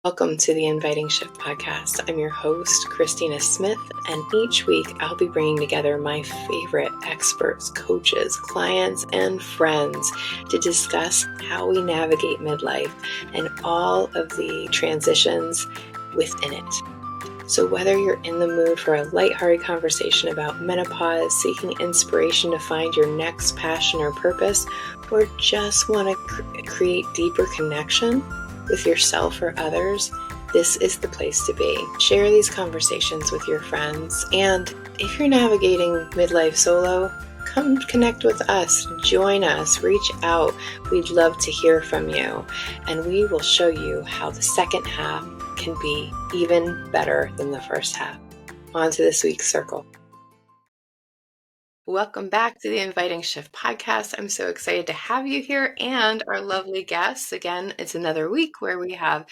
Welcome to the Inviting Shift podcast. I'm your host, Christina Smith, and each week I'll be bringing together my favorite experts, coaches, clients, and friends to discuss how we navigate midlife and all of the transitions within it. So whether you're in the mood for a lighthearted conversation about menopause, seeking inspiration to find your next passion or purpose, or just want to create deeper connection with yourself or others, this is the place to be. Share these conversations with your friends. And if you're navigating midlife solo, come connect with us, join us, reach out. We'd love to hear from you. And we will show you how the second half can be even better than the first half. On to this week's circle. Welcome back to the Inviting Shift podcast. I'm so excited to have you here and our lovely guests. Again, it's another week where we have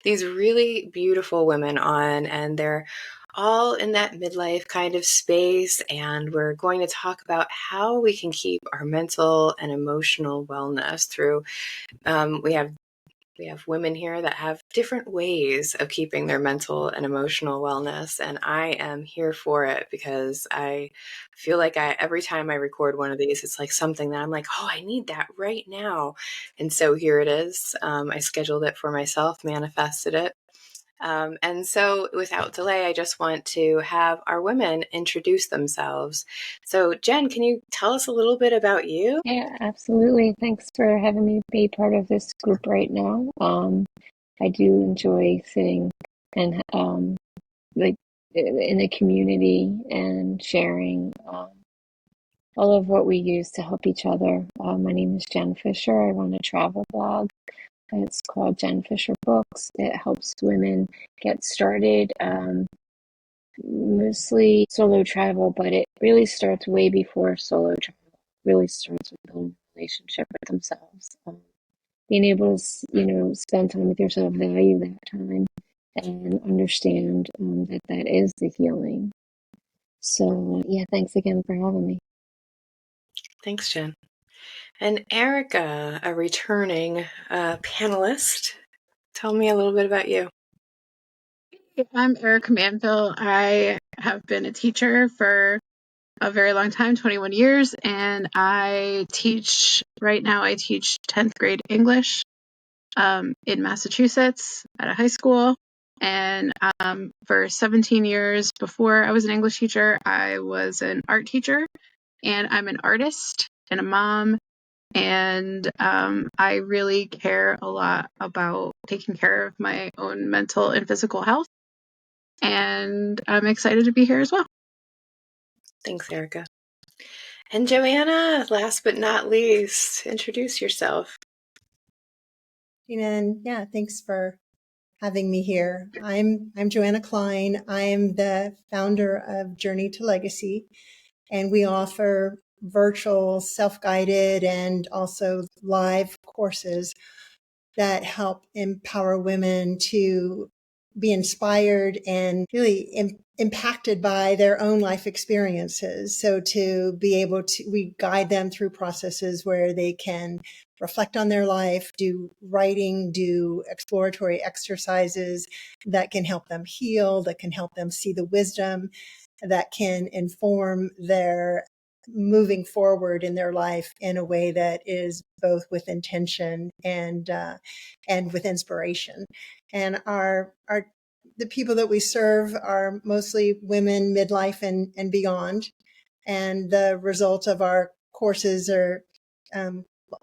these really beautiful women on, and they're all in that midlife kind of space. And we're going to talk about how we can keep our mental and emotional wellness through. We have women here that have different ways of keeping their mental and emotional wellness, and I am here for it because I feel like every time I record one of these, it's like something that I'm like, oh, I need that right now. And so here it is. I scheduled it for myself, manifested it. And so without delay, I just want to have our women introduce themselves. So Jenn, can you tell us a little bit about you? Yeah, absolutely. Thanks for having me be part of this group right now. I do enjoy sitting and like in the community and sharing all of what we use to help each other. My name is Jenn Fisher. I run a travel blog. It's called Jenn Fisher Books. It helps women get started, mostly solo travel, but it really starts way before solo travel. It really starts with building a relationship with themselves. Being able to, spend time with yourself, value that time, and understand that is the healing. So, yeah, thanks again for having me. Thanks, Jenn. And Erica, a returning panelist. Tell me a little bit about you. I'm Erica Manville. I have been a teacher for a very long time, 21 years, and I teach 10th grade English in Massachusetts at a high school. And for 17 years before I was an English teacher, I was an art teacher, and I'm an artist and a mom. And I really care a lot about taking care of my own mental and physical health. And I'm excited to be here as well. Thanks, Erica. And Joanna, last but not least, introduce yourself. And yeah, thanks for having me here. I'm Joanna Klein. I'm the founder of Journey to Legacy, and we offer virtual, self-guided, and also live courses that help empower women to be inspired and really impacted by their own life experiences. So to be able to, we guide them through processes where they can reflect on their life, do writing, do exploratory exercises that can help them heal, that can help them see the wisdom, that can inform their moving forward in their life in a way that is both with intention and with inspiration. And the people that we serve are mostly women, midlife and beyond. And the result of our courses are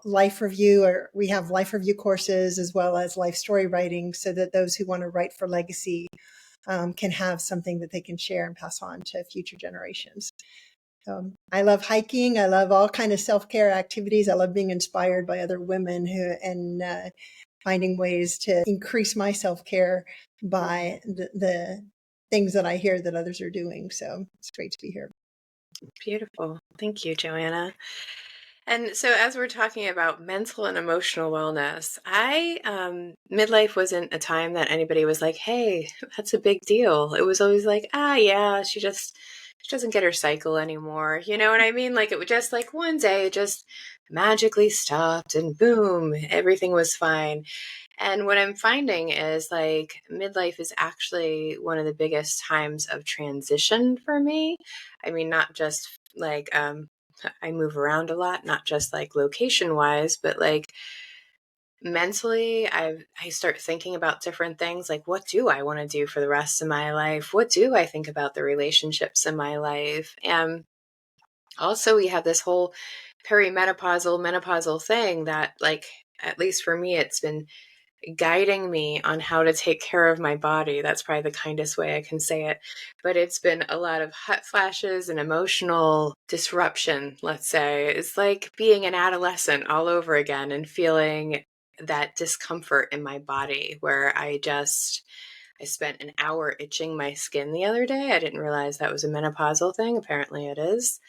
life review, or we have life review courses as well as life story writing, so that those who want to write for legacy can have something that they can share and pass on to future generations. I love hiking. I love all kind of self-care activities. I love being inspired by other women and finding ways to increase my self-care by the things that I hear that others are doing. So it's great to be here. Beautiful. Thank you, Joanna. And so as we're talking about mental and emotional wellness, midlife wasn't a time that anybody was like, hey, that's a big deal. It was always like, yeah, she doesn't get her cycle anymore. You know what I mean? Like it would just like one day it just magically stopped and boom, everything was fine. And what I'm finding is like midlife is actually one of the biggest times of transition for me. I mean, not just like I move around a lot, not just like location wise, but like mentally I start thinking about different things, like what do I want to do for the rest of my life? What do I think about the relationships in my life? And also we have this whole menopausal thing that, like, at least for me, it's been guiding me on how to take care of my body. That's probably the kindest way I can say it. But it's been a lot of hot flashes and emotional disruption, let's say. It's like being an adolescent all over again and feeling that discomfort in my body where I spent an hour itching my skin the other day. I didn't realize that was a menopausal thing. Apparently it is.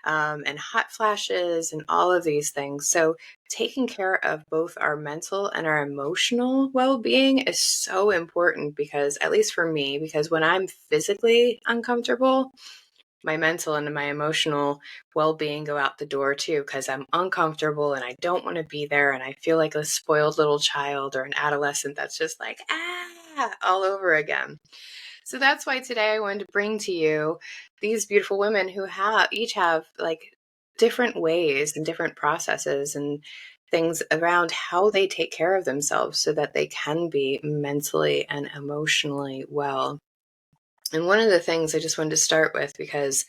And hot flashes and all of these things. So taking care of both our mental and our emotional well-being is so important because, at least for me, because when I'm physically uncomfortable, my mental and my emotional well-being go out the door too, because I'm uncomfortable and I don't want to be there and I feel like a spoiled little child or an adolescent that's just like all over again. So that's why today I wanted to bring to you these beautiful women who each have like different ways and different processes and things around how they take care of themselves so that they can be mentally and emotionally well. And one of the things I just wanted to start with, because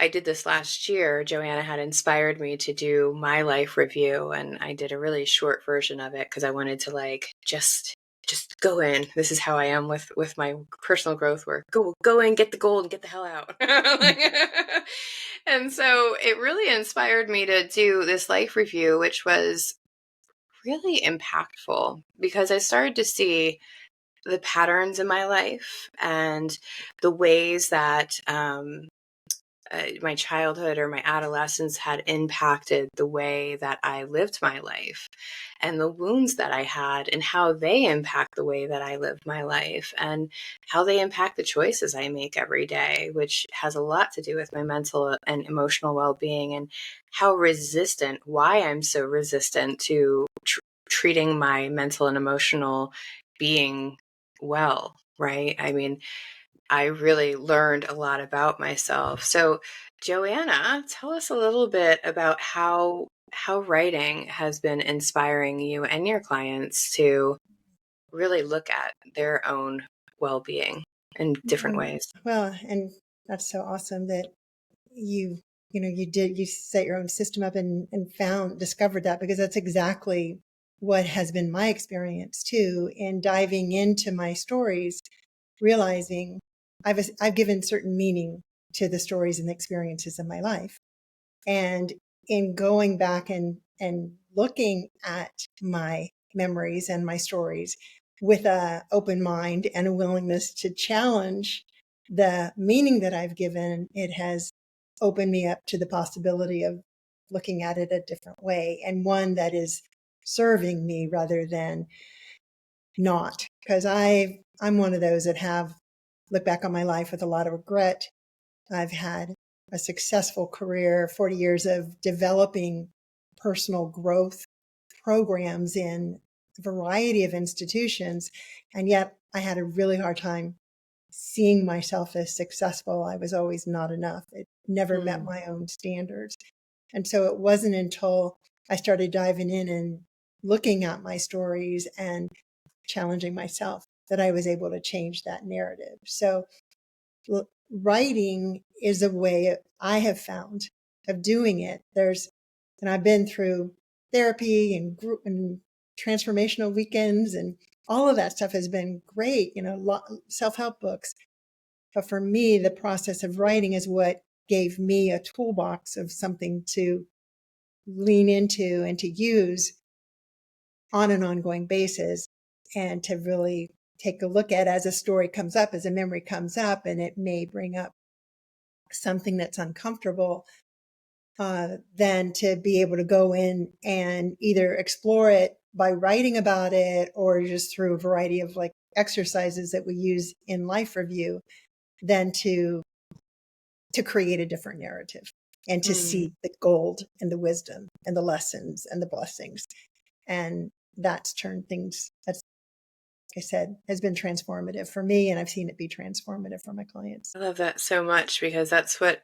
I did this last year, Joanna had inspired me to do my life review, and I did a really short version of it because I wanted to like just go in. This is how I am with my personal growth work. Go in, get the gold, and get the hell out. And so it really inspired me to do this life review, which was really impactful because I started to see the patterns in my life and the ways that my childhood or my adolescence had impacted the way that I lived my life, and the wounds that I had and how they impact the way that I live my life and how they impact the choices I make every day, which has a lot to do with my mental and emotional well-being and why I'm so resistant to treating my mental and emotional being well, right? I mean, I really learned a lot about myself. So, Joanna, tell us a little bit about how writing has been inspiring you and your clients to really look at their own well-being in different ways. Well, and that's so awesome that you you set your own system up and discovered that, because that's exactly what has been my experience too, in diving into my stories, realizing I've given certain meaning to the stories and the experiences of my life. And in going back and looking at my memories and my stories with a open mind and a willingness to challenge the meaning that I've given, it has opened me up to the possibility of looking at it a different way, and one that is serving me rather than not. Because I'm one of those that have looked back on my life with a lot of regret. I've had a successful career, 40 years of developing personal growth programs in a variety of institutions. And yet I had a really hard time seeing myself as successful. I was always not enough. It never met my own standards. And so it wasn't until I started diving in and looking at my stories and challenging myself that I was able to change that narrative. So writing is a way I have found of doing it. And I've been through therapy and group and transformational weekends, and all of that stuff has been great, self-help books. But for me, the process of writing is what gave me a toolbox of something to lean into and to use on an ongoing basis, and to really take a look at as a story comes up, as a memory comes up, and it may bring up something that's uncomfortable, then to be able to go in and either explore it by writing about it or just through a variety of like exercises that we use in life review, then to create a different narrative and to see the gold and the wisdom and the lessons and the blessings. And that's turned things, that's, like I said, has been transformative for me, and I've seen it be transformative for my clients. I love that so much, because that's what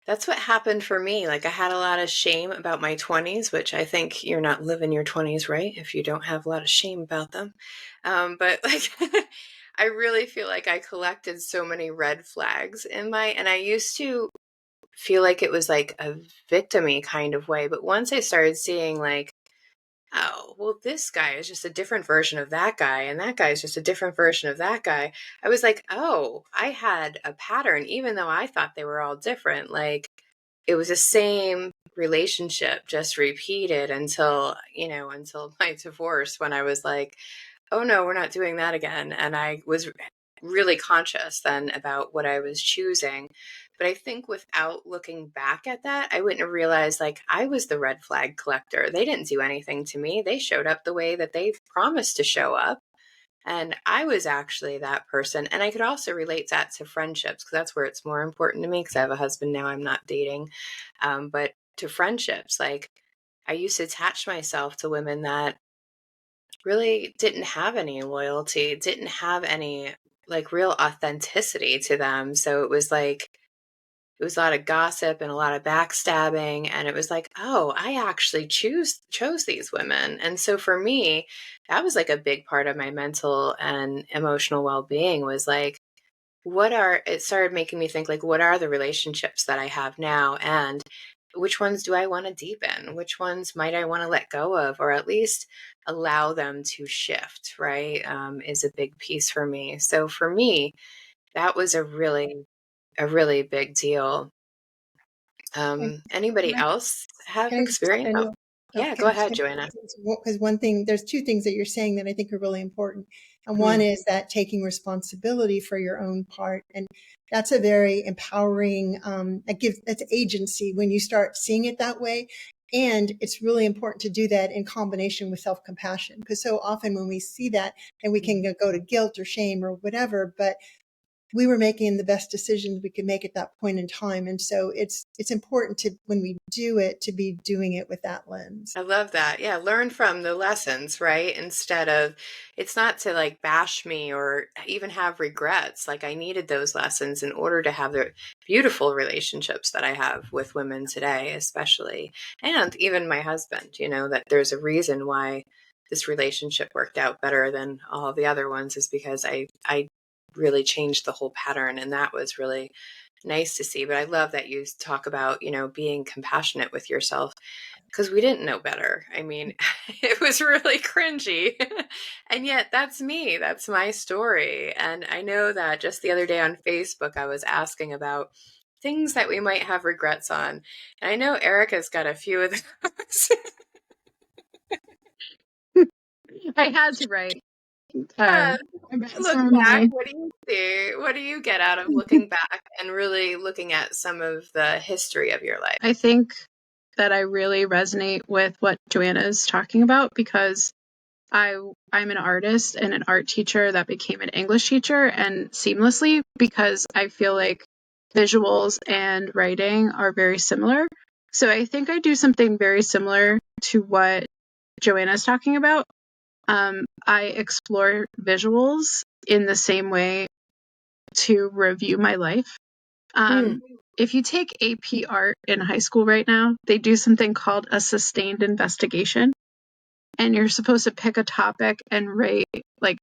happened for me. Like, I had a lot of shame about my 20s, which I think you're not living your 20s right if you don't have a lot of shame about them. But like, I really feel like I collected so many red flags and I used to feel like it was like a victim-y kind of way. But once I started seeing like, oh, well, this guy is just a different version of that guy, and that guy is just a different version of that guy, I was like, oh, I had a pattern, even though I thought they were all different. Like, it was the same relationship, just repeated until my divorce, when I was like, oh no, we're not doing that again. And I was really conscious then about what I was choosing. But I think without looking back at that, I wouldn't have realized like I was the red flag collector. They didn't do anything to me. They showed up the way that they promised to show up. And I was actually that person. And I could also relate that to friendships, because that's where it's more important to me, because I have a husband now, I'm not dating. But to friendships, like, I used to attach myself to women that really didn't have any loyalty, didn't have any like real authenticity to them. So it was like, it was a lot of gossip and a lot of backstabbing. And it was like, oh, I actually chose these women. And so for me, that was like a big part of my mental and emotional well-being, was like, it started making me think like, what are the relationships that I have now? And which ones do I want to deepen? Which ones might I want to let go of, or at least allow them to shift, right? Is a big piece for me. So for me, that was a really big deal. Anybody Can else have I just, experience? I Oh, know, yeah, can go I just, ahead, Joanna. because one thing, there's two things that you're saying that I think are really important. And one Mm, is that taking responsibility for your own part. And that's a very empowering, it's agency when you start seeing it that way. And it's really important to do that in combination with self-compassion, because so often when we see that, then we can go to guilt or shame or whatever, but we were making the best decisions we could make at that point in time. And so it's important to, when we do it, to be doing it with that lens. I love that. Yeah, learn from the lessons, right? Instead of, it's not to like bash me or even have regrets. Like, I needed those lessons in order to have the beautiful relationships that I have with women today, especially, and even my husband, that there's a reason why this relationship worked out better than all the other ones, is because I really changed the whole pattern. And that was really nice to see. But I love that you talk about, being compassionate with yourself, because we didn't know better. I mean, it was really cringy. And yet that's me. That's my story. And I know that just the other day on Facebook, I was asking about things that we might have regrets on. And I know Erica's got a few of those. I had to write. Yeah. About Look so back, many. what do you see? What do you get out of looking back and really looking at some of the history of your life? I think that I really resonate with what Joanna is talking about, because I'm an artist and an art teacher that became an English teacher, and seamlessly, because I feel like visuals and writing are very similar. So I think I do something very similar to what Joanna is talking about. I explore visuals in the same way to review my life. If you take AP art in high school right now, they do something called a sustained investigation. And you're supposed to pick a topic and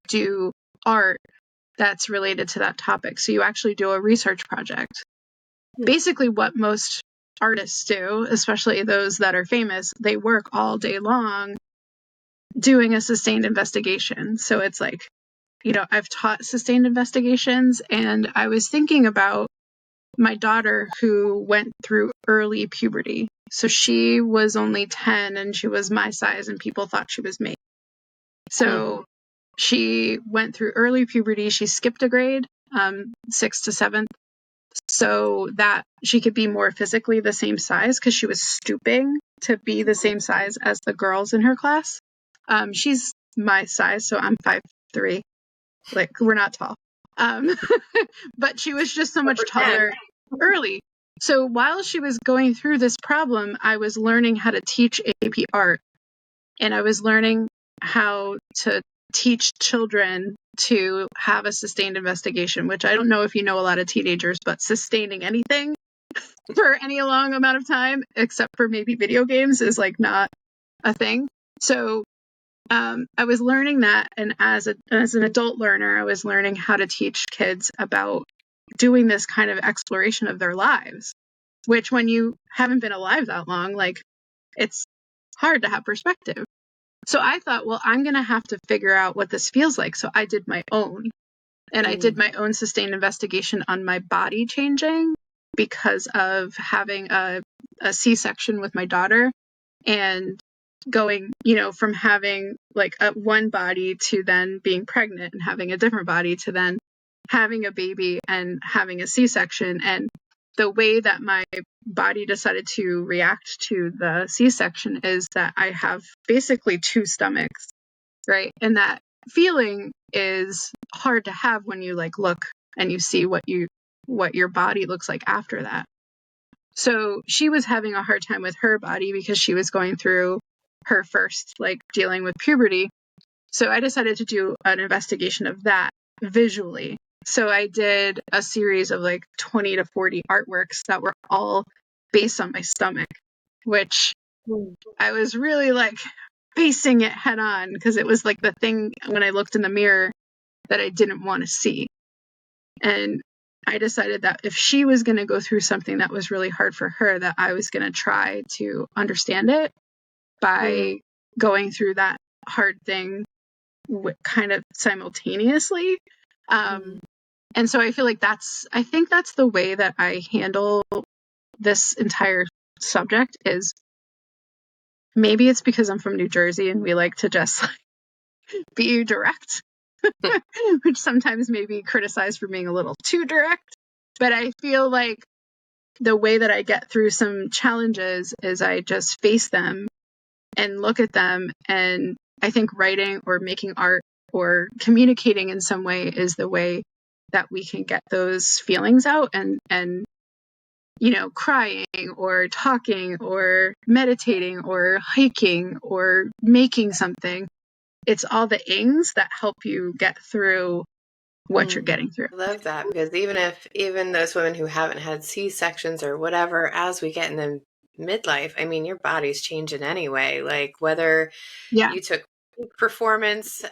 do art that's related to that topic. So you actually do a research project. Basically, what most artists do, especially those that are famous, they work all day long doing a sustained investigation. So it's like, I've taught sustained investigations, and I was thinking about my daughter who went through early puberty. So she was only 10 and she was my size, and people thought she was me. So she went through early puberty. She skipped a grade, 6th to 7th, so that she could be more physically the same size, because she was stooping to be the same size as the girls in her class. She's my size, so I'm 5'3". Like, we're not tall. But she was just so much taller early. So while she was going through this problem, I was learning how to teach AP art. And I was learning how to teach children to have a sustained investigation, which I don't know if you know a lot of teenagers, but sustaining anything for any long amount of time, except for maybe video games, is like not a thing. So I was learning that, and as an adult learner, I was learning how to teach kids about doing this kind of exploration of their lives, which when you haven't been alive that long, like, it's hard to have perspective. So I thought, well, I'm going to have to figure out what this feels like. So I did my own, and I did my own sustained investigation on my body changing because of having a C-section with my daughter, and going, from having like one body to then being pregnant and having a different body to then having a baby and having a C-section. And the way that my body decided to react to the C-section is that I have basically two stomachs, right? And that feeling is hard to have when you like look and you see what your body looks like after that. So she was having a hard time with her body because she was going through her first, like, dealing with puberty. So I decided to do an investigation of that visually. So I did a series of like 20 to 40 artworks that were all based on my stomach, which I was really like facing it head on, because it was like the thing when I looked in the mirror that I didn't want to see. And I decided that if she was going to go through something that was really hard for her, that I was going to try to understand it by going through that hard thing kind of simultaneously. And so I feel like I think that's the way that I handle this entire subject. Is maybe it's because I'm from New Jersey and we like to just be direct, which sometimes may be criticized for being a little too direct. But I feel like the way that I get through some challenges is I just face them and look at them. And I think writing or making art or communicating in some way is the way that we can get those feelings out, and crying or talking or meditating or hiking or making something. It's all the ings that help you get through what you're getting through. I love that, because even those women who haven't had C-sections or whatever, as we get in the midlife, I mean, your body's changing anyway. Like, whether you took performance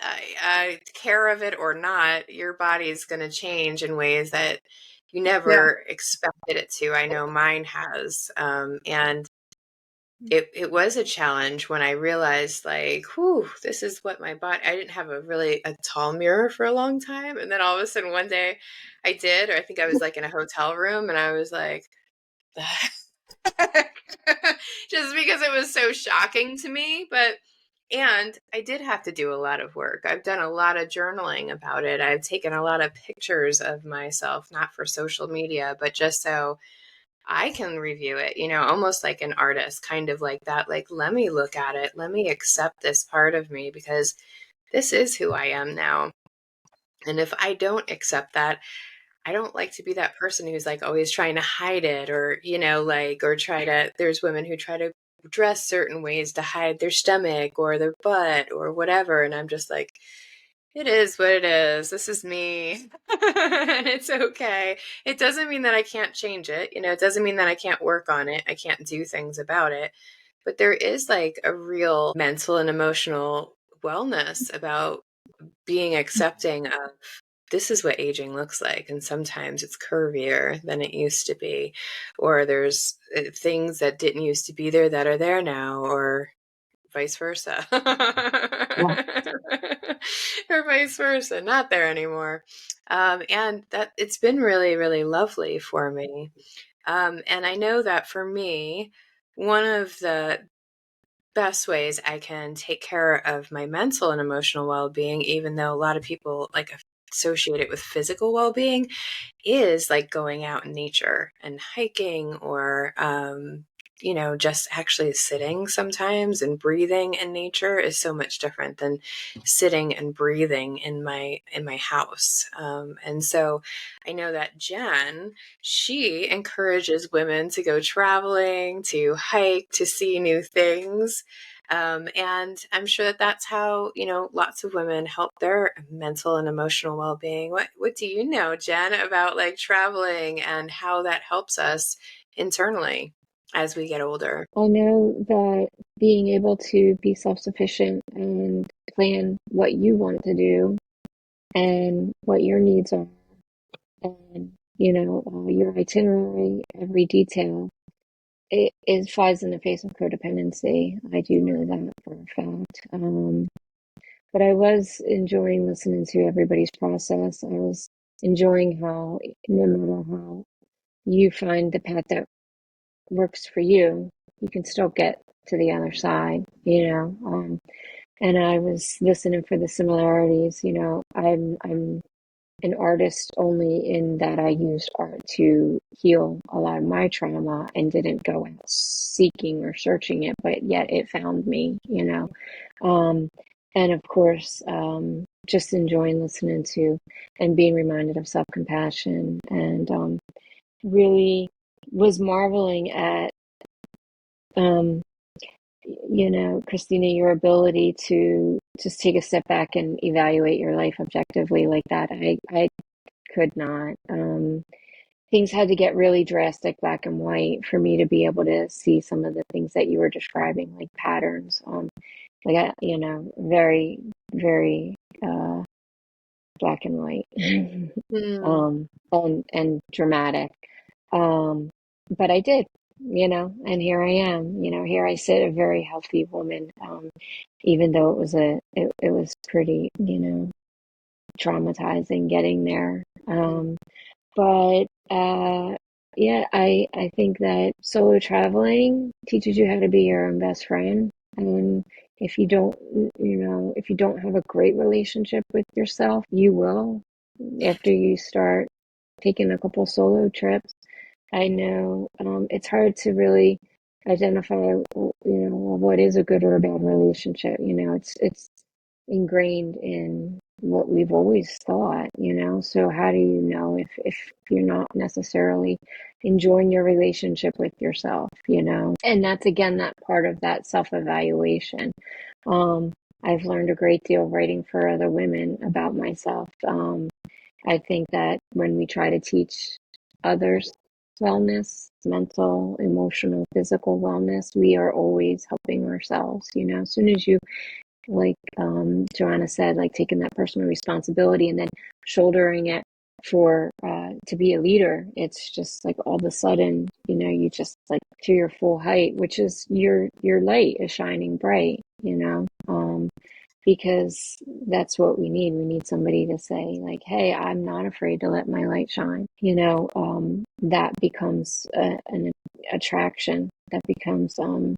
care of it or not, your body's going to change in ways that you never expected it to. I know mine has. And it was a challenge when I realized, like, whew, this is what my body, I didn't have a tall mirror for a long time. And then all of a sudden one day I did, or I think I was like in a hotel room, and I was like, the heck? Just because it was so shocking to me. And I did have to do a lot of work. I've done a lot of journaling about it. I've taken a lot of pictures of myself, not for social media, but just so I can review it, almost like an artist, kind of like that. Like, let me look at it. Let me accept this part of me, because this is who I am now. And if I don't accept that, I don't like to be that person who's like always trying to hide it, or, there's women who try to dress certain ways to hide their stomach or their butt or whatever. And I'm just like, it is what it is. This is me. And it's okay. It doesn't mean that I can't change it. It doesn't mean that I can't work on it. I can't do things about it. But there is like a real mental and emotional wellness about being accepting of, this is what aging looks like. And sometimes it's curvier than it used to be. Or there's things that didn't used to be there that are there now, or vice versa. Or vice versa, not there anymore. And that it's been really, really lovely for me. And I know that for me, one of the best ways I can take care of my mental and emotional well-being, even though a lot of people like associate it with physical well-being, is like going out in nature and hiking, or just actually sitting sometimes and breathing in nature is so much different than sitting and breathing in my house. And so I know that Jenn, she encourages women to go traveling, to hike, to see new things. And I'm sure that that's how, lots of women help their mental and emotional well-being. What do you know, Jenn, about like traveling and how that helps us internally as we get older? I know that being able to be self-sufficient and plan what you want to do and what your needs are, and your itinerary, every detail, it flies in the face of codependency. I do know that for a fact. But I was enjoying listening to everybody's process. I was enjoying how, no matter how you find the path that works for you, you can still get to the other side, and I was listening for the similarities. I'm an artist only in that I used art to heal a lot of my trauma and didn't go out seeking or searching it, but yet it found me. Um, and of course, just enjoying listening to and being reminded of self-compassion, and really was marveling at, um, Christina, your ability to just take a step back and evaluate your life objectively like that. I could not. Things had to get really drastic, black and white, for me to be able to see some of the things that you were describing, like patterns. Very, very black and white, Mm. and dramatic. But I did, and here I am. Here I sit, a very healthy woman. Even though it was pretty, traumatizing getting there. But yeah, I think that solo traveling teaches you how to be your own best friend. And if you don't have a great relationship with yourself, you will after you start taking a couple solo trips. I know it's hard to really identify, what is a good or a bad relationship. It's ingrained in what we've always thought. So how do you know if you're not necessarily enjoying your relationship with yourself? And that's again that part of that self-evaluation. I've learned a great deal writing for other women about myself. I think that when we try to teach others wellness, mental, emotional, physical wellness, we are always helping ourselves. As soon as you, like Joanna said, like taking that personal responsibility and then shouldering it for to be a leader, it's just like all of a sudden, you just like to your full height, which is your light is shining bright. Because that's what we need. We need somebody to say, like, hey, I'm not afraid to let my light shine. That becomes an attraction, that becomes a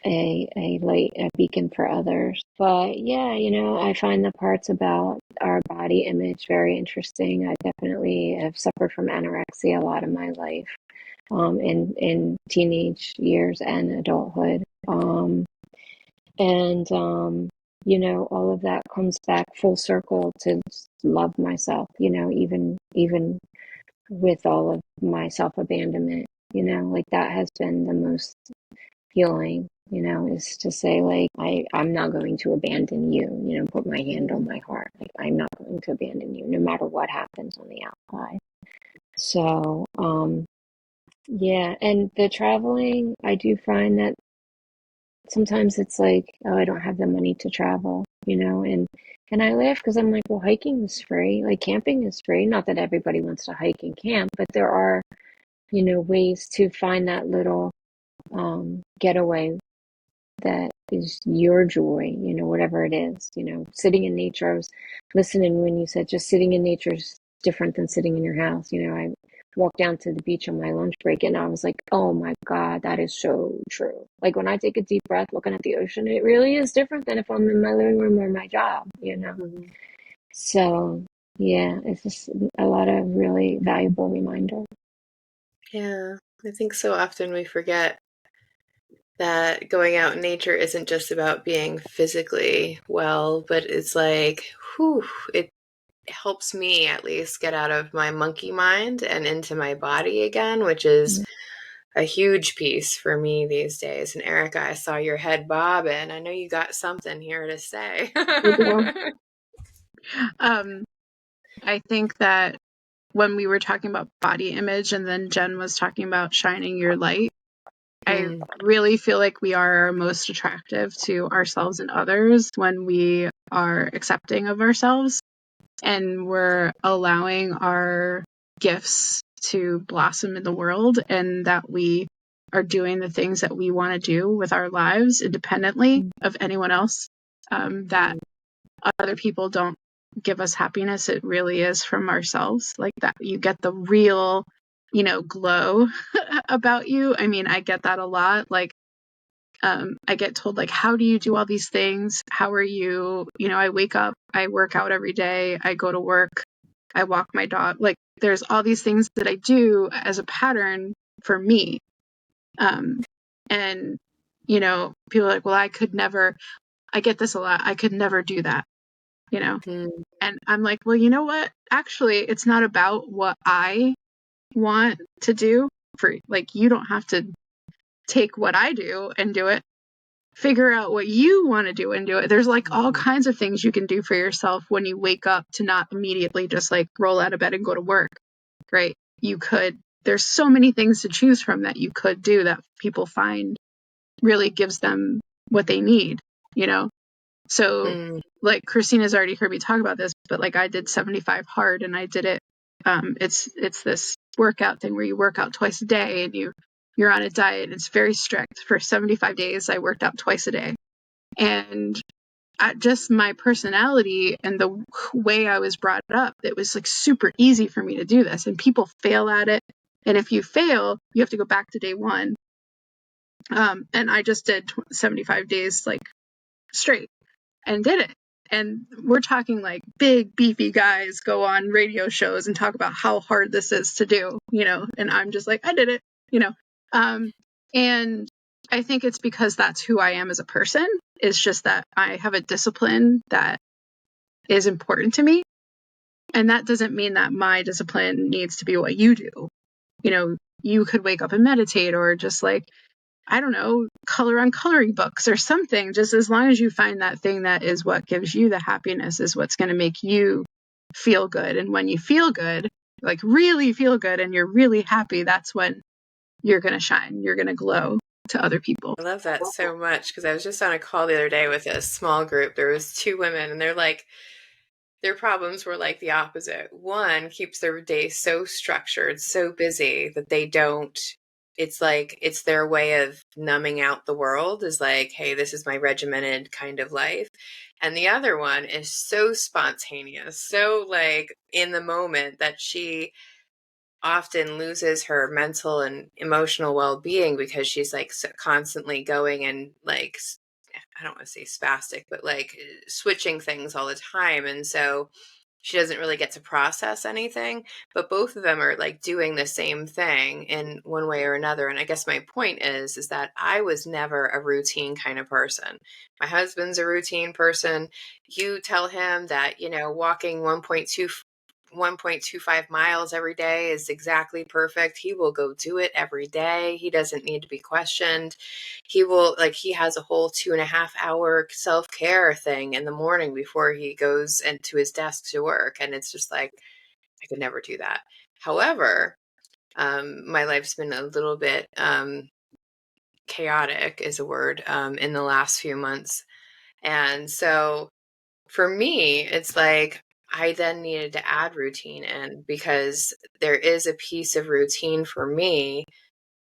light, a beacon for others. But yeah, I find the parts about our body image very interesting. I definitely have suffered from anorexia a lot of my life, in teenage years and adulthood. And all of that comes back full circle to love myself, even with all of my self-abandonment, like that has been the most healing, is to say, like, I'm not going to abandon you, put my hand on my heart. Like, I'm not going to abandon you no matter what happens on the outside. So, yeah. And the traveling, I do find that sometimes it's like, oh, I don't have the money to travel, and I laugh because I'm like, well, hiking is free, like camping is free. Not that everybody wants to hike and camp, but there are, ways to find that little getaway that is your joy, whatever it is, sitting in nature. I was listening when you said just sitting in nature is different than sitting in your house. I walked down to the beach on my lunch break and I was like, oh my God, that is so true. Like when I take a deep breath looking at the ocean, it really is different than if I'm in my living room or my job. So yeah, it's just a lot of really valuable reminder. Yeah, I think so often we forget that going out in nature isn't just about being physically well, but it's like, it helps me at least get out of my monkey mind and into my body again, which is a huge piece for me these days. And Erica, I saw your head bobbing. I know you got something here to say. I think that when we were talking about body image and then Jenn was talking about shining your light, I really feel like we are most attractive to ourselves and others when we are accepting of ourselves and we're allowing our gifts to blossom in the world, and that we are doing the things that we want to do with our lives independently of anyone else, that other people don't give us happiness. It really is from ourselves. Like that, you get the real, glow about you. I mean, I get that a lot. Like, I get told, like, how do you do all these things? How are you? I wake up, I work out every day, I go to work, I walk my dog. Like, there's all these things that I do as a pattern for me. And, people are like, well, I get this a lot. I could never do that, And I'm like, well, you know what? Actually, it's not about what I want to do for, like, you don't have to take what I do and do it. Figure out what you want to do and do it. There's like all kinds of things you can do for yourself when you wake up, to not immediately just like roll out of bed and go to work, right? There's so many things to choose from that you could do that people find really gives them what they need, So like Christina's already heard me talk about this, but like I did 75 hard and I did it. It's this workout thing where you work out twice a day and you're on a diet. It's very strict. For 75 days, I worked out twice a day. And just my personality and the way I was brought up, it was like super easy for me to do this. And people fail at it. And if you fail, you have to go back to day one. And I just did 75 days like straight and did it. And we're talking like big, beefy guys go on radio shows and talk about how hard this is to do, and I'm just like, I did it, and I think it's because that's who I am as a person. It's just that I have a discipline that is important to me. And that doesn't mean that my discipline needs to be what you do. You could wake up and meditate, or just like, I don't know, color on coloring books or something. Just as long as you find that thing that is what gives you the happiness, is what's going to make you feel good. And when you feel good, like really feel good, and you're really happy, that's when you're going to shine. You're going to glow to other people. I love that so much, because I was just on a call the other day with a small group. There was 2 women, and they're like, their problems were like the opposite. One keeps their day so structured, so busy that they don't, it's like, it's their way of numbing out the world, is like, hey, this is my regimented kind of life. And the other one is so spontaneous, so like in the moment, that she often loses her mental and emotional well-being because she's like constantly going and like, I don't want to say spastic, but like switching things all the time. And so she doesn't really get to process anything, but both of them are like doing the same thing in one way or another. And I guess my point is that I was never a routine kind of person. My husband's a routine person. You tell him that, walking 1.25 miles every day is exactly perfect. He will go do it every day. He doesn't need to be questioned. He will, like, he has a whole 2.5-hour self-care thing in the morning before he goes into his desk to work. And it's just like, I could never do that. However, my life's been a little bit chaotic, is a word, in the last few months. And so for me, it's like, I then needed to add routine in, because there is a piece of routine for me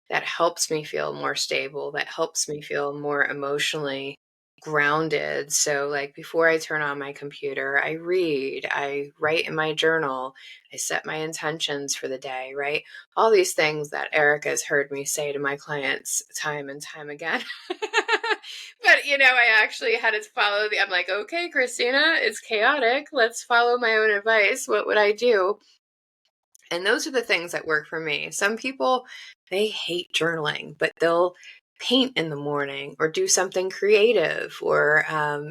that helps me feel more stable, that helps me feel more emotionally grounded. So like before I turn on my computer, I read, I write in my journal, I set my intentions for the day, right? All these things that Erica has heard me say to my clients time and time again. But, I actually had to follow I'm like, okay, Christina, it's chaotic. Let's follow my own advice. What would I do? And those are the things that work for me. Some people, they hate journaling, but they'll paint in the morning, or do something creative, or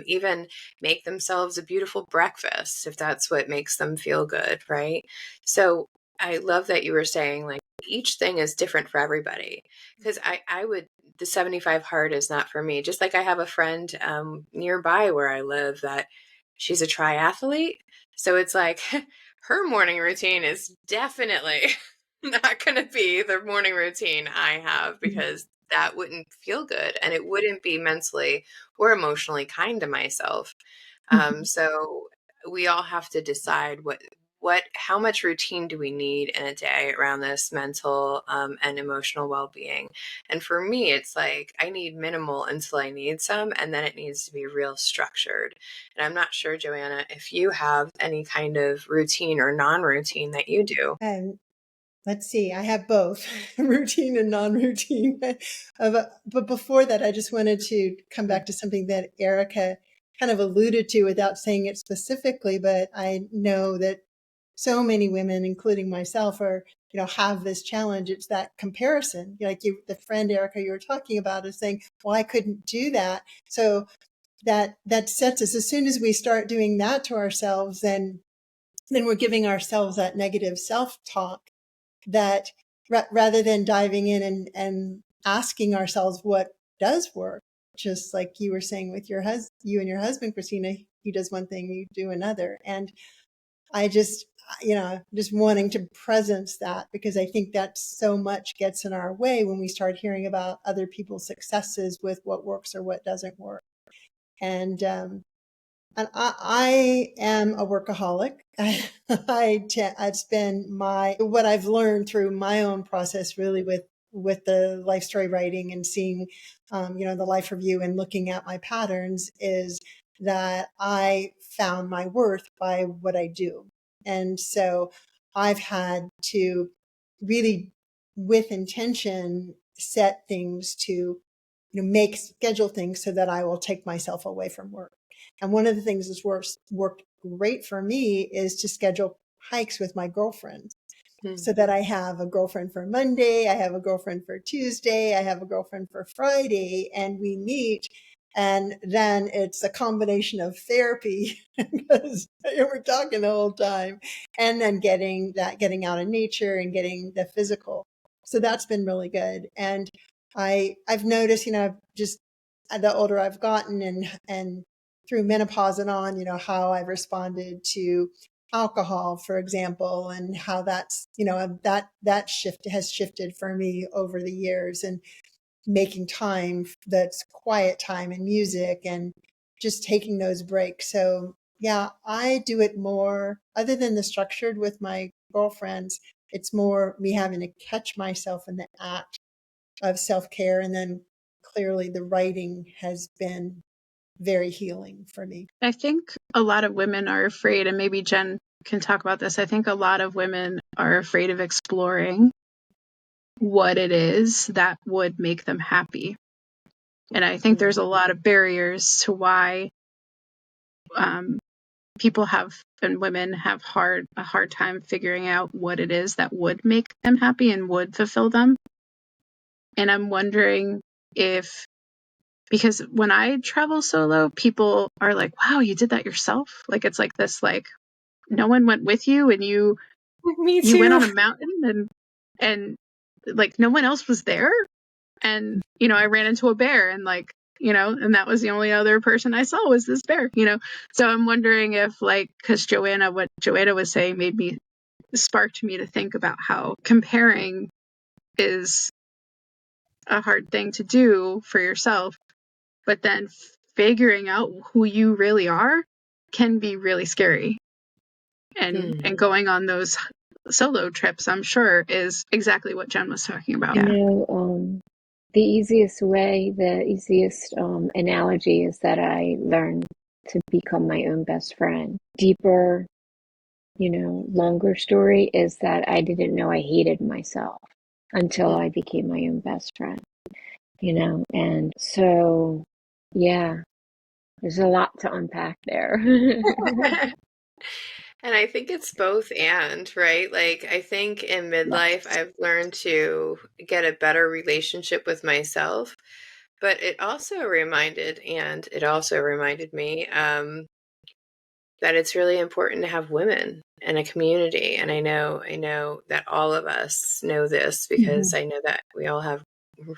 even make themselves a beautiful breakfast if that's what makes them feel good, right? So I love that you were saying, like, each thing is different for everybody. Because the 75 hard is not for me. Just like I have a friend nearby where I live that she's a triathlete. So it's like her morning routine is definitely not going to be the morning routine I have, because that wouldn't feel good and it wouldn't be mentally or emotionally kind to myself. So we all have to decide how much routine do we need in a day around this mental and emotional well-being. And for me, it's like I need minimal until I need some, and then it needs to be real structured. And I'm not sure, Joanna, if you have any kind of routine or non-routine that you do. Let's see, I have both routine and non-routine. But before that, I just wanted to come back to something that Erica kind of alluded to without saying it specifically, but I know that so many women, including myself, have this challenge. It's that comparison. The friend Erica you were talking about is saying, well, I couldn't do that. So that sets us, as soon as we start doing that to ourselves, then we're giving ourselves that negative self-talk, that rather than diving in and asking ourselves what does work, just like you were saying with you and your husband, Christina, he does one thing, you do another. And I just wanting to presence that, because I think that so much gets in our way when we start hearing about other people's successes with what works or what doesn't work. And I am a workaholic. It's been what I've learned through my own process, really, with the life story writing and seeing, the life review and looking at my patterns, is that I found my worth by what I do. And so I've had to really, with intention, set things to, schedule things so that I will take myself away from work. And one of the things that's worked great for me is to schedule hikes with my girlfriends, so that I have a girlfriend for Monday, I have a girlfriend for Tuesday, I have a girlfriend for Friday, and we meet. And then it's a combination of therapy because we're talking the whole time, and then getting out in nature and getting the physical. So that's been really good. And I've noticed, just the older I've gotten, and through menopause and on, how I've responded to alcohol, for example, and how that's, that shift has shifted for me over the years, and making time that's quiet time and music and just taking those breaks. So yeah, I do it more, other than the structured with my girlfriends. It's more me having to catch myself in the act of self-care. And then clearly the writing has been very healing for me. I think a lot of women are afraid, and maybe Jenn can talk about this. I think a lot of women are afraid of exploring what it is that would make them happy. And I think there's a lot of barriers to why people have, and women have a hard time figuring out what it is that would make them happy and would fulfill them. And I'm wondering because when I travel solo, people are like, wow, you did that yourself? Like, it's like this, like, no one went with you, and you went on a mountain, and like no one else was there. And, I ran into a bear, and like, and that was the only other person I saw was this bear, So I'm wondering if, like, because what Joanna was saying sparked me to think about how comparing is a hard thing to do for yourself, but then figuring out who you really are can be really scary. And going on those solo trips, I'm sure, is exactly what Jenn was talking about. The easiest analogy is that I learned to become my own best friend. Deeper, longer story is that I didn't know I hated myself until I became my own best friend, and so, yeah, there's a lot to unpack there. And I think it's both and, right? Like, I think in midlife, I've learned to get a better relationship with myself. But it also reminded me, that it's really important to have women in a community. And I know that all of us know this because I know that we all have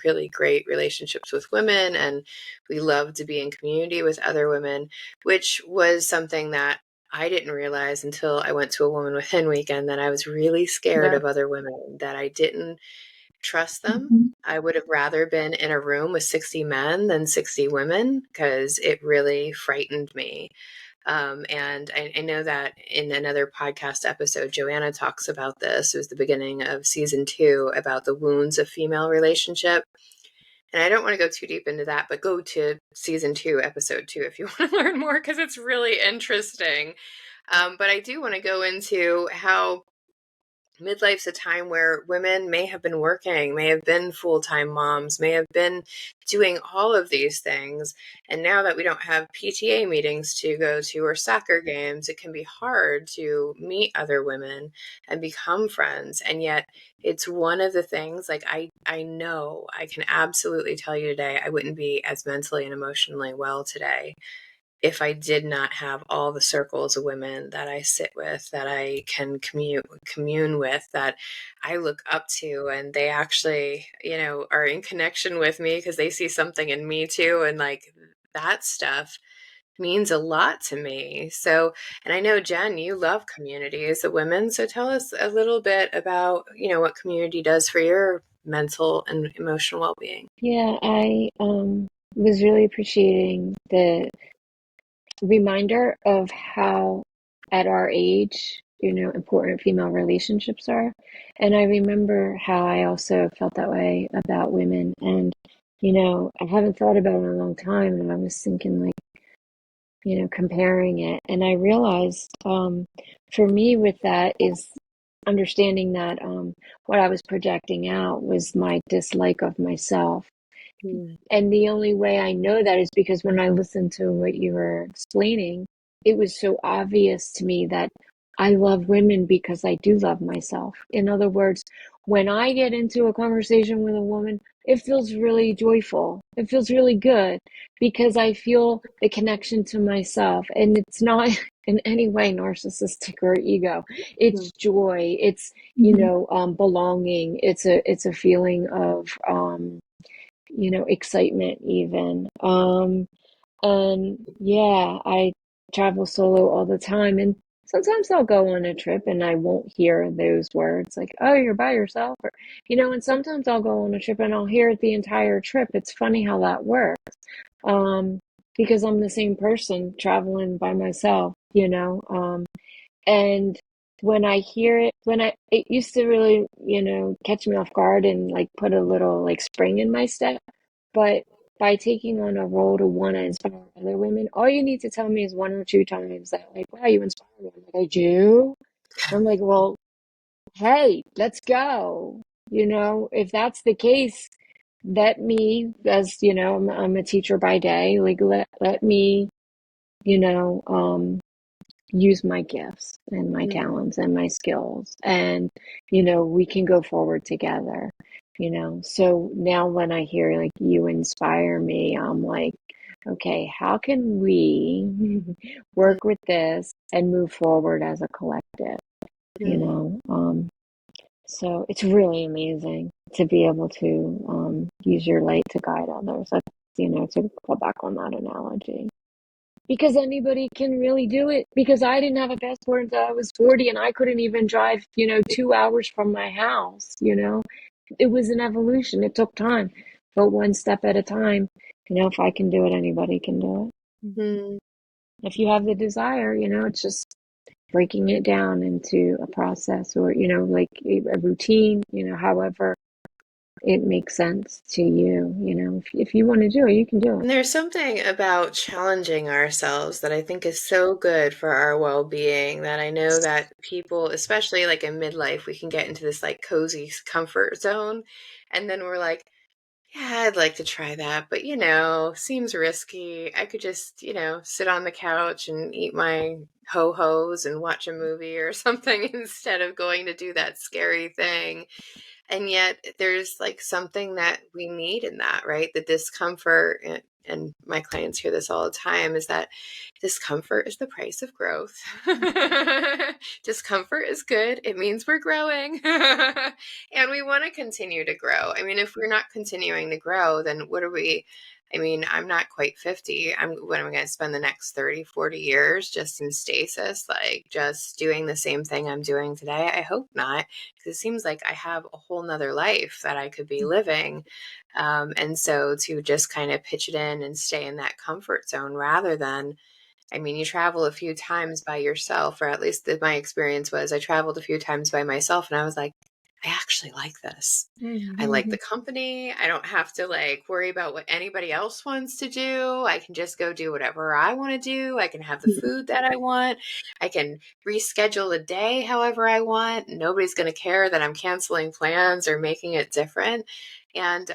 really great relationships with women, and we love to be in community with other women, which was something that I didn't realize until I went to a Woman Within weekend, that I was really scared Yeah. of other women, that I didn't trust them. Mhm. I would have rather been in a room with 60 men than 60 women, because it really frightened me. And I know that in another podcast episode, Joanna talks about this. It was the beginning of season 2, about the wounds of female relationship. And I don't want to go too deep into that, but go to season 2, episode 2, if you want to learn more, because it's really interesting. But I do want to go into how midlife's a time where women may have been working, may have been full-time moms, may have been doing all of these things. And now that we don't have PTA meetings to go to or soccer games, it can be hard to meet other women and become friends. And yet it's one of the things, like, I know I can absolutely tell you today, I wouldn't be as mentally and emotionally well today if I did not have all the circles of women that I sit with, that I can commune with, that I look up to, and they actually, are in connection with me because they see something in me too. And like, that stuff means a lot to me. So, and I know, Jenn, you love community as a woman. So tell us a little bit about, what community does for your mental and emotional well-being. Yeah, I was really appreciating the reminder of how, at our age, important female relationships are. And I remember how I also felt that way about women. And, I haven't thought about it in a long time. And I was thinking, like, comparing it. And I realized for me with that is understanding that what I was projecting out was my dislike of myself. Mm. And the only way I know that is because when I listened to what you were explaining, it was so obvious to me that I love women because I do love myself. In other words, when I get into a conversation with a woman, it feels really joyful. It feels really good because I feel the connection to myself. And it's not in any way narcissistic or ego. It's joy. It's, Mhm. belonging. It's a feeling of, excitement even. And yeah, I travel solo all the time, and sometimes I'll go on a trip and I won't hear those words like, "Oh, you're by yourself," or and sometimes I'll go on a trip and I'll hear it the entire trip. It's funny how that works. Um, because I'm the same person traveling by myself, and when I hear it, it used to really, catch me off guard and like put a little like spring in my step. But by taking on a role to want to inspire other women, all you need to tell me is one or two times that, like, wow, you inspire me. I'm like, I do. I'm like, well, hey, let's go. If that's the case, let me, as I'm a teacher by day, like let me, you know, um, use my gifts and my Mm. talents and my skills, and we can go forward together. So now when I hear like you inspire me, I'm like, okay, how can we Mm. work with this and move forward as a collective? you Mm. know um so it's really amazing to be able to use your light to guide others. That's, to fall back on that analogy, because anybody can really do it, because I didn't have a passport until I was 40 and I couldn't even drive 2 hours from my house. It was an evolution. It took time, but one step at a time. If I can do it, anybody can do Mm. it. If you have the desire, it's just breaking it down into a process, or like a routine, however it makes sense to you. If you want to do it, you can do it. And there's something about challenging ourselves that I think is so good for our well-being, that I know that people, especially like in midlife, we can get into this like cozy comfort zone. And then we're like, yeah, I'd like to try that, but seems risky. I could just, sit on the couch and eat my ho-hos and watch a movie or something instead of going to do that scary thing. And yet there's like something that we need in that, right? The discomfort and my clients hear this all the time, is that discomfort is the price of growth. Discomfort is good. It means we're growing. And we want to continue to grow. I mean, if we're not continuing to grow, then what are we? I mean, I'm not quite 50. What am I going to spend the next 30, 40 years just in stasis, like just doing the same thing I'm doing today? I hope not, because it seems like I have a whole nother life that I could be living. And so to just kind of pitch it in and stay in that comfort zone rather than, I mean, you travel a few times by yourself, or at least my experience was I traveled a few times by myself and I was like, I actually like this. I like the company. I don't have to like worry about what anybody else wants to do. I can just go do whatever I want to do. I can have the food that I want. I can reschedule a day however I want. Nobody's going to care that I'm canceling plans or making it different. And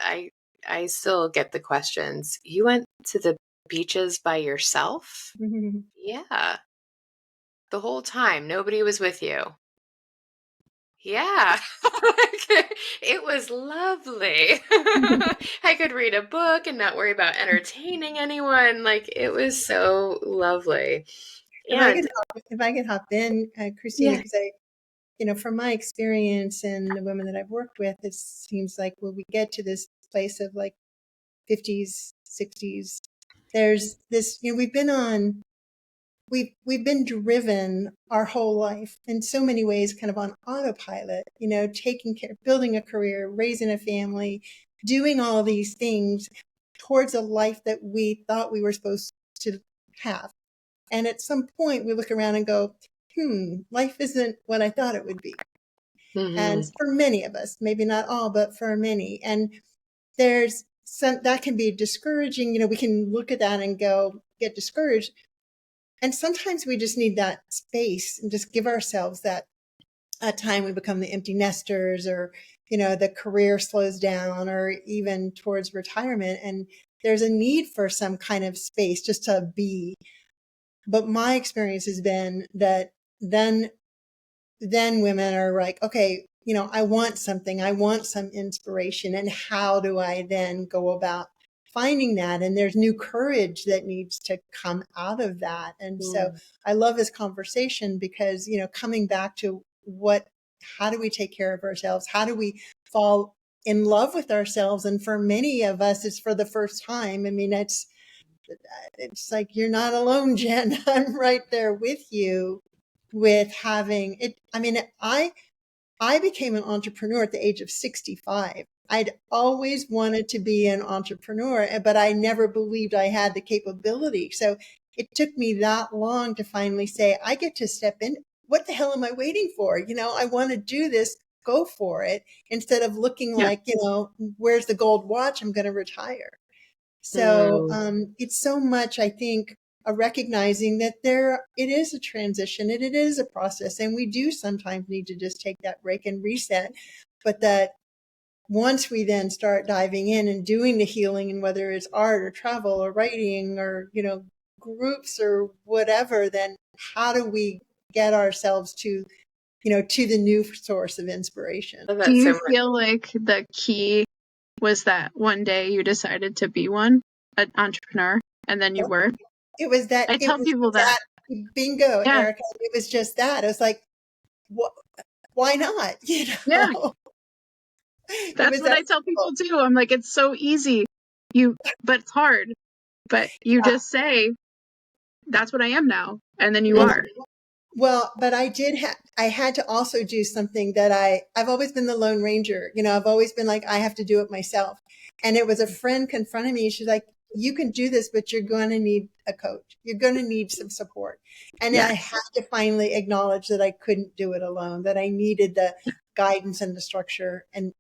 I still get the questions. You went to the beaches by yourself? Yeah. The whole time. Nobody was with you. Yeah. It was lovely. I could read a book and not worry about entertaining anyone. Like, it was so lovely. If I could hop in, Christina, Yeah. because from my experience and the women that I've worked with, it seems like when we get to this place of like 50s, 60s, there's this, we've been driven our whole life in so many ways, kind of on autopilot, taking care, building a career, raising a family, doing all these things towards a life that we thought we were supposed to have. And at some point we look around and go, life isn't what I thought it would be. And for many of us, maybe not all, but for many. And there's some that can be discouraging. We can look at that and get discouraged. And sometimes we just need that space and just give ourselves that time. We become the empty nesters, or, the career slows down, or even towards retirement. And there's a need for some kind of space just to be. But my experience has been that then women are like, okay, I want something, I want some inspiration. And how do I then go about finding that? And there's new courage that needs to come out of that. And so I love this conversation because, coming back to how do we take care of ourselves? How do we fall in love with ourselves? And for many of us, it's for the first time. I mean, it's like, you're not alone, Jenn. I'm right there with you with having it. I mean, I became an entrepreneur at the age of 65. I'd always wanted to be an entrepreneur, but I never believed I had the capability. So it took me that long to finally say, I get to step in. What the hell am I waiting for? I want to do this, go for it, instead of looking like, where's the gold watch? I'm going to retire. So it's so much, I think, a recognizing that it is a transition and it is a process. And we do sometimes need to just take that break and reset. But that once we then start diving in and doing the healing, and whether it's art or travel or writing or, groups or whatever, then how do we get ourselves to the new source of inspiration? Do you feel like the key was that one day you decided to be an entrepreneur, and then you were? It was that. I tell people that. Bingo, yeah. Erica. It was just that. I was like, why not? Yeah. That's what I tell people too. I'm like, it's so easy. But it's hard. But you just say, that's what I am now. And then you are. Well, but I had to also do something that I've always been the Lone Ranger. I've always been like, I have to do it myself. And it was a friend confronted me. She's like, you can do this, but you're going to need a coach. You're going to need some support. And I had to finally acknowledge that I couldn't do it alone, that I needed the guidance and the structure. And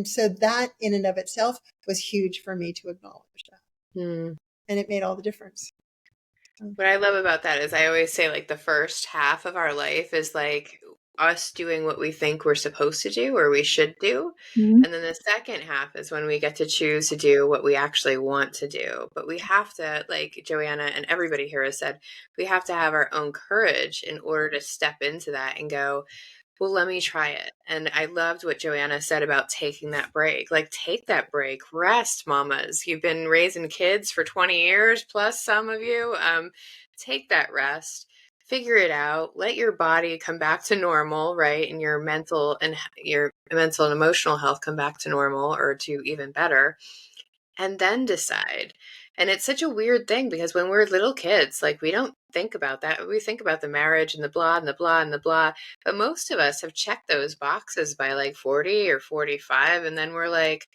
so that in and of itself was huge for me to acknowledge that. And it made all the difference. What I love about that is I always say, like, the first half of our life is like us doing what we think we're supposed to do or we should do. And then the second half is when we get to choose to do what we actually want to do. But we have to, like Joanna and everybody here has said, we have to have our own courage in order to step into that and go, well, let me try it. And I loved what Joanna said about taking that break. Like, take that break, rest, mamas. You've been raising kids for 20 years, plus some of you. Take that rest, figure it out, let your body come back to normal, right? And your mental and emotional health come back to normal or to even better, and then decide. And it's such a weird thing because when we're little kids, like, we don't think about that. We think about the marriage and the blah and the blah and the blah. But most of us have checked those boxes by like 40 or 45. And then we're like,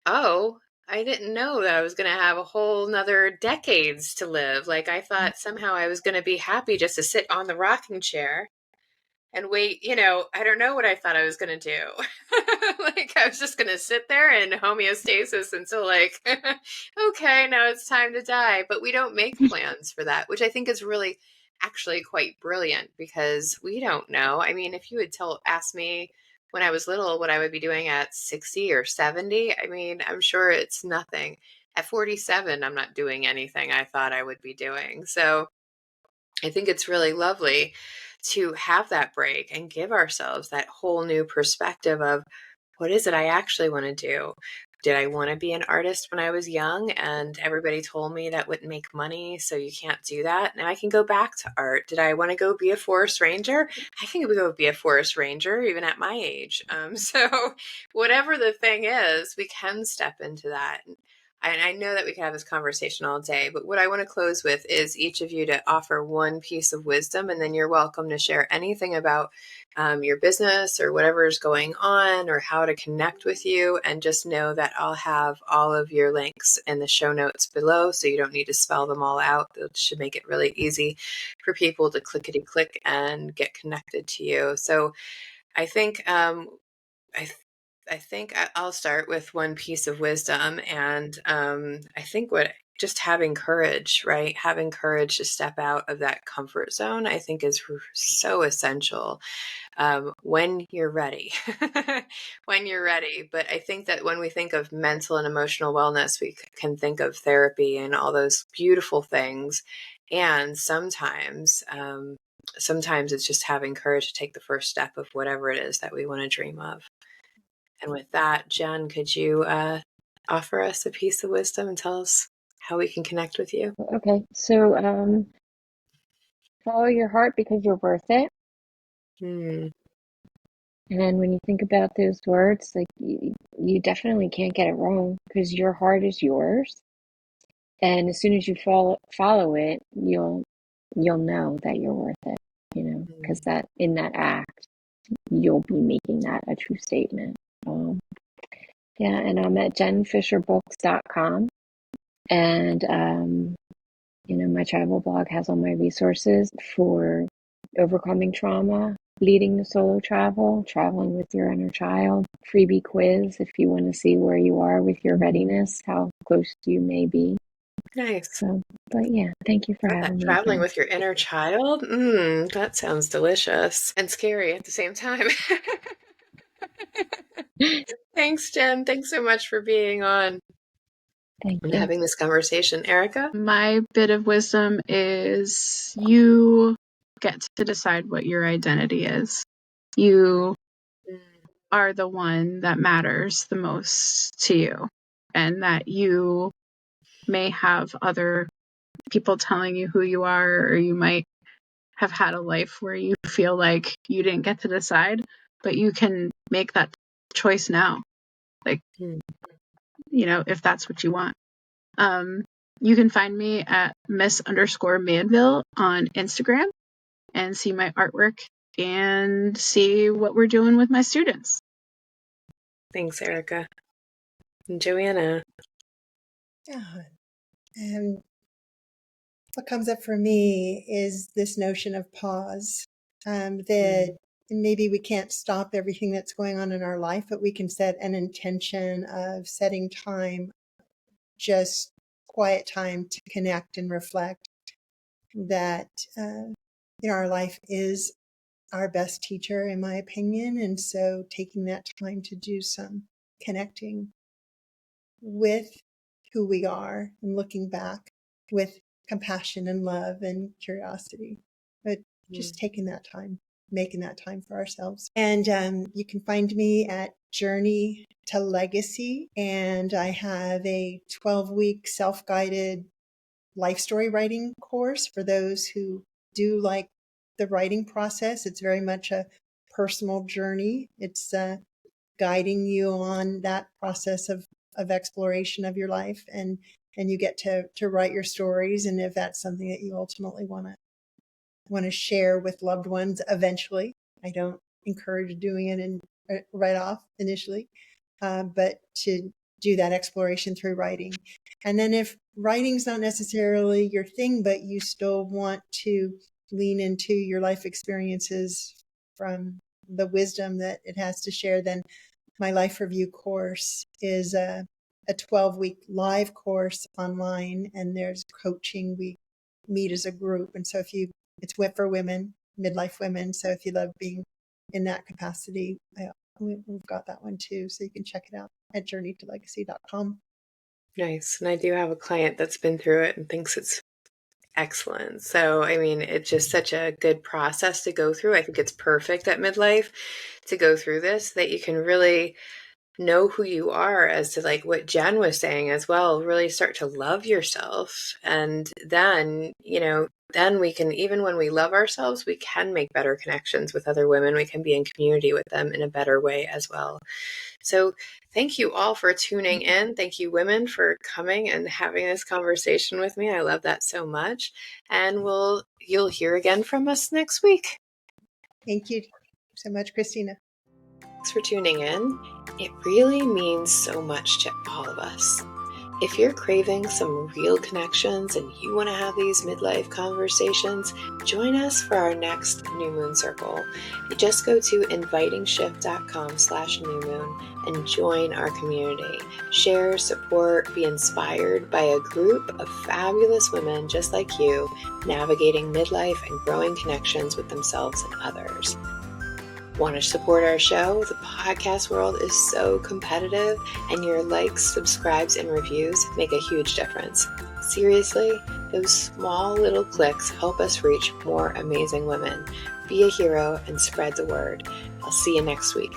oh, I didn't know that I was going to have a whole nother decades to live. Like, I thought somehow I was going to be happy just to sit on the rocking chair and wait, I don't know what I thought I was going to do. Like, I was just going to sit there in homeostasis until, like, okay, now it's time to die. But we don't make plans for that, which I think is really actually quite brilliant, because we don't know. I mean, if you had asked me when I was little what I would be doing at 60 or 70, I mean, I'm sure it's nothing. At 47, I'm not doing anything I thought I would be doing. So I think it's really lovely to have that break and give ourselves that whole new perspective of, what is it I actually want to do? Did I want to be an artist when I was young and everybody told me that wouldn't make money, so you can't do that? Now I can go back to art. Did I want to go be a forest ranger? I can go be a forest ranger even at my age. So whatever the thing is, we can step into that. And I know that we could have this conversation all day, but what I want to close with is each of you to offer one piece of wisdom, and then you're welcome to share anything about your business or whatever is going on or how to connect with you. And just know that I'll have all of your links in the show notes below, so you don't need to spell them all out. It should make it really easy for people to clickety click and get connected to you. So I think I think I'll start with one piece of wisdom. And I think just having courage, right? Having courage to step out of that comfort zone, I think is so essential when you're ready. When you're ready. But I think that when we think of mental and emotional wellness, we can think of therapy and all those beautiful things. And sometimes it's just having courage to take the first step of whatever it is that we want to dream of. And with that, Jenn, could you offer us a piece of wisdom and tell us how we can connect with you? Okay, so follow your heart because you're worth it. Hmm. And when you think about those words, like you definitely can't get it wrong because your heart is yours. And as soon as you follow it, you'll know that you're worth it, because that in that act, you'll be making that a true statement. Yeah, and I'm at jennfisherbooks.com, and my travel blog has all my resources for overcoming trauma, leading the solo travel, traveling with your inner child, freebie quiz if you want to see where you are with your readiness, how close you may be. Nice. So, but yeah, thank you for having me Traveling again. with your inner child? That sounds delicious and scary at the same time. Thanks, Jenn. Thanks so much for being on Thank and you. having this conversation. Erica? My bit of wisdom is you get to decide what your identity is. You are the one that matters the most to you, and that you may have other people telling you who you are, or you might have had a life where you feel like you didn't get to decide, but you can make that choice now. Like, if that's what you want. You can find me at Miss_Manville on Instagram and see my artwork and see what we're doing with my students. Thanks, Erica. And Joanna? Yeah. And what comes up for me is this notion of pause, that maybe we can't stop everything that's going on in our life, but we can set an intention of setting time, just quiet time to connect and reflect, that our life is our best teacher, in my opinion. And so taking that time to do some connecting with who we are and looking back with compassion and love and curiosity, but just taking that time. making that time for ourselves. And you can find me at Journey to Legacy. And I have a 12-week self-guided life story writing course for those who do like the writing process. It's very much a personal journey. It's guiding you on that process of exploration of your life, and you get to write your stories. And if that's something that you ultimately want to share with loved ones eventually, I don't encourage doing it in right off initially, but to do that exploration through writing. And then if writing's not necessarily your thing, but you still want to lean into your life experiences from the wisdom that it has to share, then my life review course is a 12-week live course online, and there's coaching. We meet as a group. And so it's for women, midlife women. So if you love being in that capacity, we've got that one too. So you can check it out at journeytolegacy.com. Nice. And I do have a client that's been through it and thinks it's excellent. So, I mean, it's just such a good process to go through. I think it's perfect at midlife to go through this, that you can really know who you are, as to like what Jenn was saying as well, really start to love yourself. And then, then we can, even when we love ourselves, we can make better connections with other women. We can be in community with them in a better way as well. So thank you all for tuning in. Thank you, women, for coming and having this conversation with me. I love that so much. And you'll hear again from us next week. Thank you so much, Christina. Thanks for tuning in. It really means so much to all of us. If you're craving some real connections and you want to have these midlife conversations, join us for our next New Moon Circle. You just go to invitingshift.com/new moon and join our community. Share, support, be inspired by a group of fabulous women just like you, navigating midlife and growing connections with themselves and others. Want to support our show? The podcast world is so competitive, and your likes, subscribes, and reviews make a huge difference. Seriously, those small little clicks help us reach more amazing women. Be a hero and spread the word. I'll see you next week.